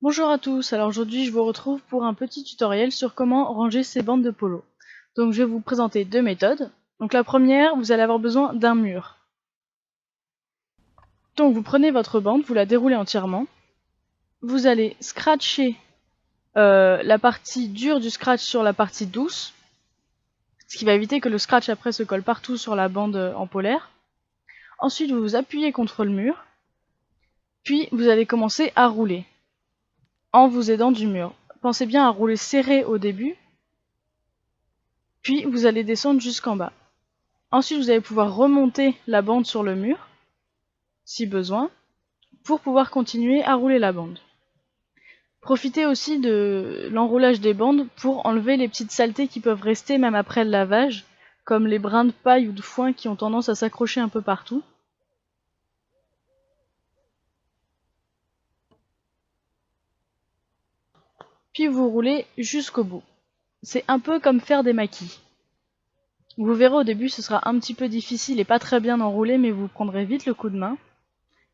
Bonjour à tous, alors aujourd'hui je vous retrouve pour un petit tutoriel sur comment ranger ces bandes de polo. Donc je vais vous présenter deux méthodes. Donc la première, vous allez avoir besoin d'un mur. Donc vous prenez votre bande, vous la déroulez entièrement. Vous allez scratcher la partie dure du scratch sur la partie douce, ce qui va éviter que le scratch après se colle partout sur la bande en polaire. Ensuite vous vous appuyez contre le mur, puis vous allez commencer à rouler en vous aidant du mur. Pensez bien à rouler serré au début, puis vous allez descendre jusqu'en bas. Ensuite, vous allez pouvoir remonter la bande sur le mur, si besoin, pour pouvoir continuer à rouler la bande. Profitez aussi de l'enroulage des bandes pour enlever les petites saletés qui peuvent rester même après le lavage, comme les brins de paille ou de foin qui ont tendance à s'accrocher un peu partout. Puis vous roulez jusqu'au bout. C'est un peu comme faire des maquis. Vous verrez au début ce sera un petit peu difficile et pas très bien enroulé, mais vous prendrez vite le coup de main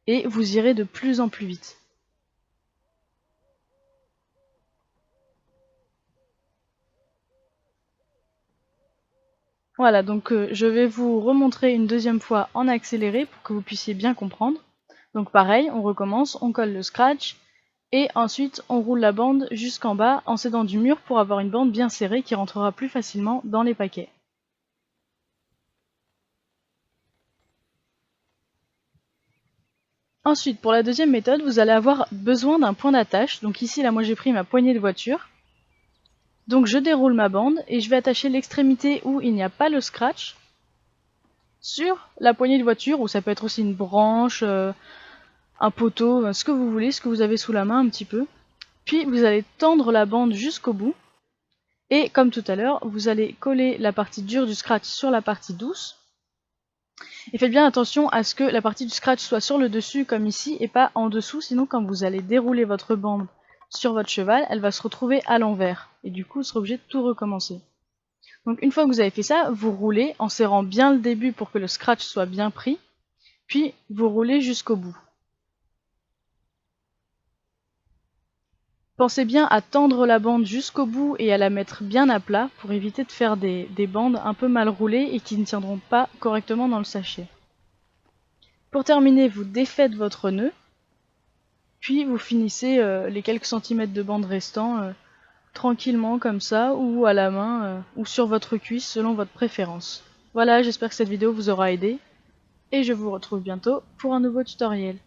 et vous irez de plus en plus vite. Voilà, donc je vais vous remontrer une deuxième fois en accéléré pour que vous puissiez bien comprendre. Donc pareil, on recommence, on colle le scratch et ensuite on roule la bande jusqu'en bas en s'aidant du mur pour avoir une bande bien serrée qui rentrera plus facilement dans les paquets. Ensuite, pour la deuxième méthode, vous allez avoir besoin d'un point d'attache. Donc ici, là, moi j'ai pris ma poignée de voiture. Donc je déroule ma bande et je vais attacher l'extrémité où il n'y a pas le scratch sur la poignée de voiture, ou ça peut être aussi une branche, un poteau, ce que vous voulez, ce que vous avez sous la main un petit peu. Puis vous allez tendre la bande jusqu'au bout. Et comme tout à l'heure, vous allez coller la partie dure du scratch sur la partie douce. Et faites bien attention à ce que la partie du scratch soit sur le dessus comme ici et pas en dessous, sinon quand vous allez dérouler votre bande sur votre cheval, elle va se retrouver à l'envers. Et du coup, vous serez obligé de tout recommencer. Donc une fois que vous avez fait ça, vous roulez en serrant bien le début pour que le scratch soit bien pris, puis vous roulez jusqu'au bout. Pensez bien à tendre la bande jusqu'au bout et à la mettre bien à plat pour éviter de faire des bandes un peu mal roulées et qui ne tiendront pas correctement dans le sachet. Pour terminer, vous défaites votre nœud, puis vous finissez les quelques centimètres de bande restants tranquillement comme ça, ou à la main, ou sur votre cuisse selon votre préférence. Voilà, j'espère que cette vidéo vous aura aidé, et je vous retrouve bientôt pour un nouveau tutoriel.